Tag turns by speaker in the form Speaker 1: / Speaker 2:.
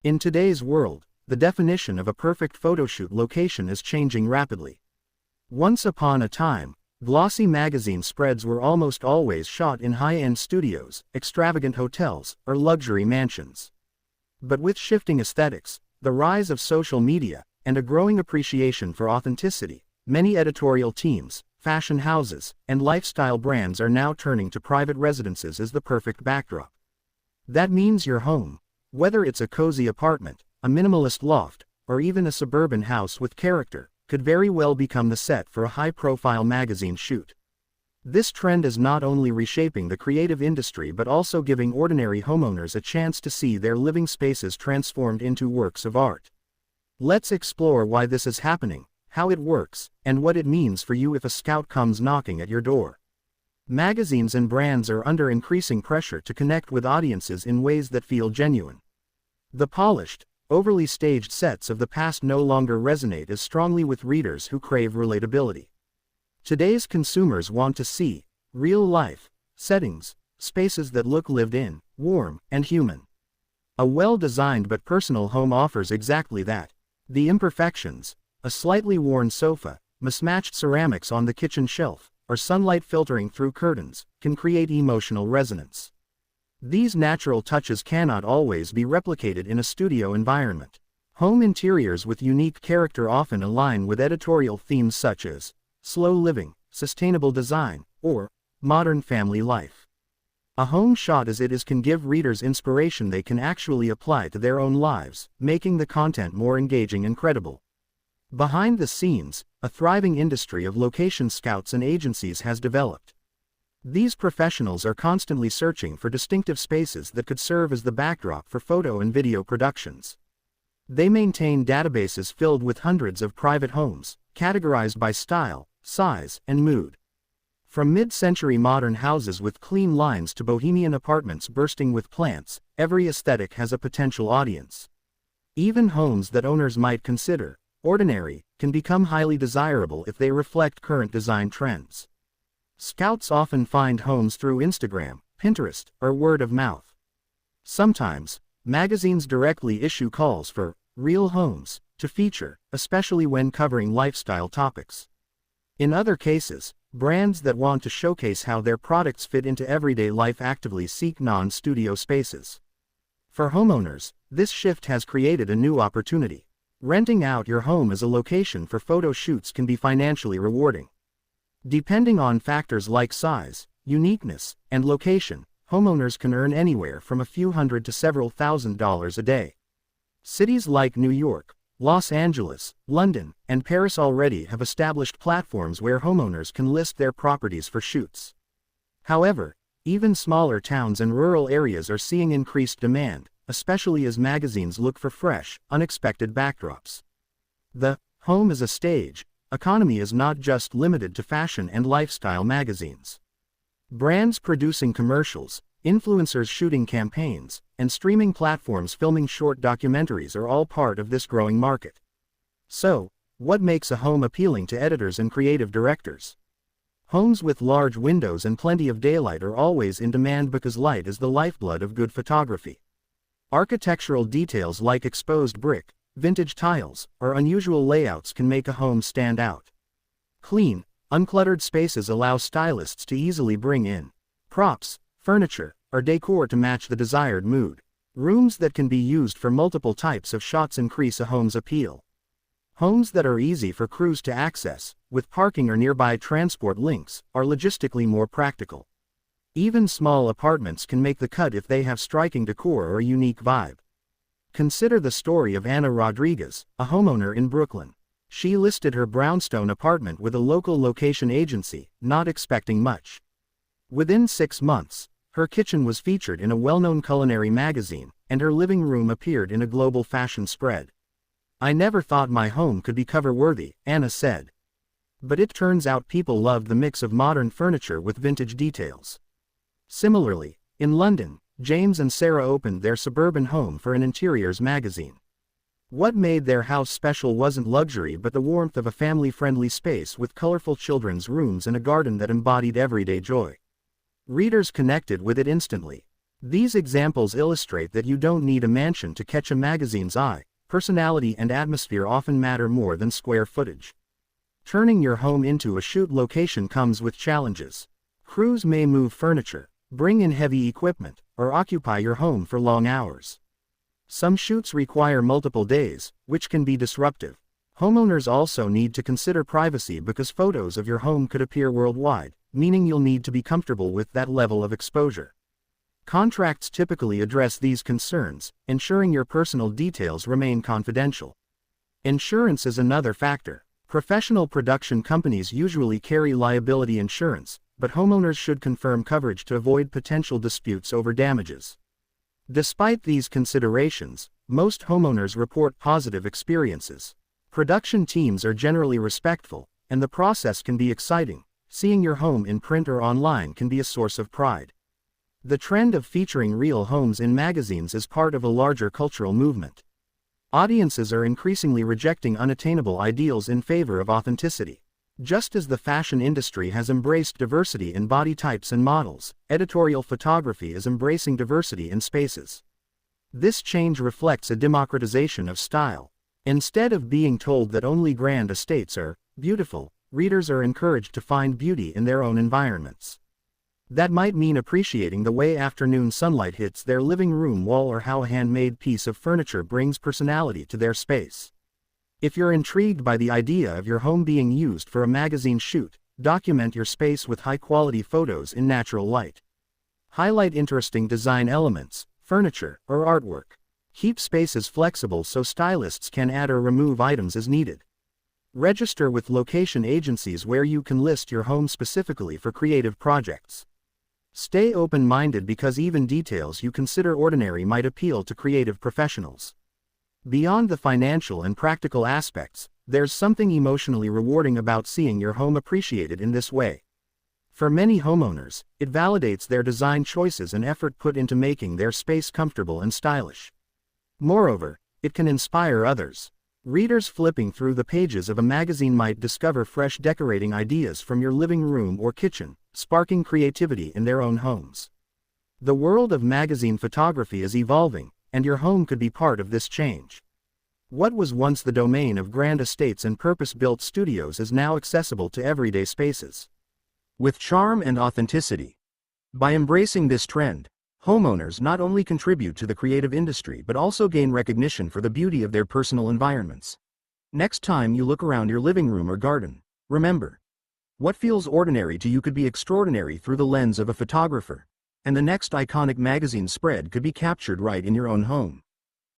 Speaker 1: In today's world, the definition of a perfect photoshoot location is changing rapidly. Once upon a time, glossy magazine spreads were almost always shot in high-end studios, extravagant hotels, or luxury mansions. But with shifting aesthetics, the rise of social media, and a growing appreciation for authenticity, many editorial teams, fashion houses, and lifestyle brands are now turning to private residences as the perfect backdrop. That means your home, whether it's a cozy apartment, a minimalist loft, or even a suburban house with character, could very well become the set for a high-profile magazine shoot. This trend is not only reshaping the creative industry but also giving ordinary homeowners a chance to see their living spaces transformed into works of art. Let's explore why this is happening, how it works, and what it means for you if a scout comes knocking at your door. Magazines and brands are under increasing pressure to connect with audiences in ways that feel genuine. The polished, overly staged sets of the past no longer resonate as strongly with readers who crave relatability. Today's consumers want to see real-life settings, spaces that look lived in, warm, and human. A well-designed but personal home offers exactly that. The imperfections, a slightly worn sofa, mismatched ceramics on the kitchen shelf, or sunlight filtering through curtains, can create emotional resonance. These natural touches cannot always be replicated in a studio environment. Home interiors with unique character often align with editorial themes such as slow living, sustainable design, or modern family life. A home shot as it is can give readers inspiration they can actually apply to their own lives, making the content more engaging and credible. Behind the scenes, a thriving industry of location scouts and agencies has developed. These professionals are constantly searching for distinctive spaces that could serve as the backdrop for photo and video productions. They maintain databases filled with hundreds of private homes, categorized by style, size, and mood. From mid-century modern houses with clean lines to bohemian apartments bursting with plants, every aesthetic has a potential audience. Even homes that owners might consider ordinary can become highly desirable if they reflect current design trends. Scouts often find homes through Instagram, Pinterest, or word of mouth. Sometimes, magazines directly issue calls for real homes to feature, especially when covering lifestyle topics. In other cases, brands that want to showcase how their products fit into everyday life actively seek non-studio spaces. For homeowners, this shift has created a new opportunity. Renting out your home as a location for photo shoots can be financially rewarding. Depending on factors like size, uniqueness, and location, homeowners can earn anywhere from a few hundred to several $1,000s a day. Cities like New York, Los Angeles, London, and Paris already have established platforms where homeowners can list their properties for shoots. However, even smaller towns and rural areas are seeing increased demand, especially as magazines look for fresh, unexpected backdrops. The home as a stage economy is not just limited to fashion and lifestyle magazines. Brands producing commercials, influencers shooting campaigns, and streaming platforms filming short documentaries are all part of this growing market. So, what makes a home appealing to editors and creative directors? Homes with large windows and plenty of daylight are always in demand because light is the lifeblood of good photography. Architectural details like exposed brick, vintage tiles, or unusual layouts can make a home stand out. Clean, uncluttered spaces allow stylists to easily bring in props, furniture, or decor to match the desired mood. Rooms that can be used for multiple types of shots increase a home's appeal. Homes that are easy for crews to access, with parking or nearby transport links, are logistically more practical. Even small apartments can make the cut if they have striking decor or a unique vibe. Consider the story of Anna Rodriguez, a homeowner in Brooklyn. She listed her brownstone apartment with a local location agency, not expecting much. Within 6 months, her kitchen was featured in a well-known culinary magazine, and her living room appeared in a global fashion spread. "I never thought my home could be cover-worthy," Anna said. But it turns out people loved the mix of modern furniture with vintage details. Similarly, in London, James and Sarah opened their suburban home for an interiors magazine. What made their house special wasn't luxury but the warmth of a family-friendly space with colorful children's rooms and a garden that embodied everyday joy. Readers connected with it instantly. These examples illustrate that you don't need a mansion to catch a magazine's eye. Personality and atmosphere often matter more than square footage. Turning your home into a shoot location comes with challenges. Crews may move furniture, bring in heavy equipment, or occupy your home for long hours. Some shoots require multiple days, which can be disruptive. Homeowners also need to consider privacy because photos of your home could appear worldwide, meaning you'll need to be comfortable with that level of exposure. Contracts typically address these concerns, ensuring your personal details remain confidential. Insurance is another factor. Professional production companies usually carry liability insurance, but homeowners should confirm coverage to avoid potential disputes over damages. Despite these considerations, most homeowners report positive experiences. Production teams are generally respectful, and the process can be exciting. Seeing your home in print or online can be a source of pride. The trend of featuring real homes in magazines is part of a larger cultural movement. Audiences are increasingly rejecting unattainable ideals in favor of authenticity. Just as the fashion industry has embraced diversity in body types and models, editorial photography is embracing diversity in spaces. This change reflects a democratization of style. Instead of being told that only grand estates are beautiful, readers are encouraged to find beauty in their own environments. That might mean appreciating the way afternoon sunlight hits their living room wall or how a handmade piece of furniture brings personality to their space. If you're intrigued by the idea of your home being used for a magazine shoot, document your space with high-quality photos in natural light. Highlight interesting design elements, furniture, or artwork. Keep spaces flexible so stylists can add or remove items as needed. Register with location agencies where you can list your home specifically for creative projects. Stay open-minded because even details you consider ordinary might appeal to creative professionals. Beyond the financial and practical aspects, there's something emotionally rewarding about seeing your home appreciated in this way. For many homeowners, it validates their design choices and effort put into making their space comfortable and stylish. Moreover, it can inspire others. Readers flipping through the pages of a magazine might discover fresh decorating ideas from your living room or kitchen, sparking creativity in their own homes. The world of magazine photography is evolving, and your home could be part of this change. What was once the domain of grand estates and purpose-built studios is now accessible to everyday spaces. With charm and authenticity. By embracing this trend, homeowners not only contribute to the creative industry but also gain recognition for the beauty of their personal environments. Next time you look around your living room or garden, remember, what feels ordinary to you could be extraordinary through the lens of a photographer, and the next iconic magazine spread could be captured right in your own home.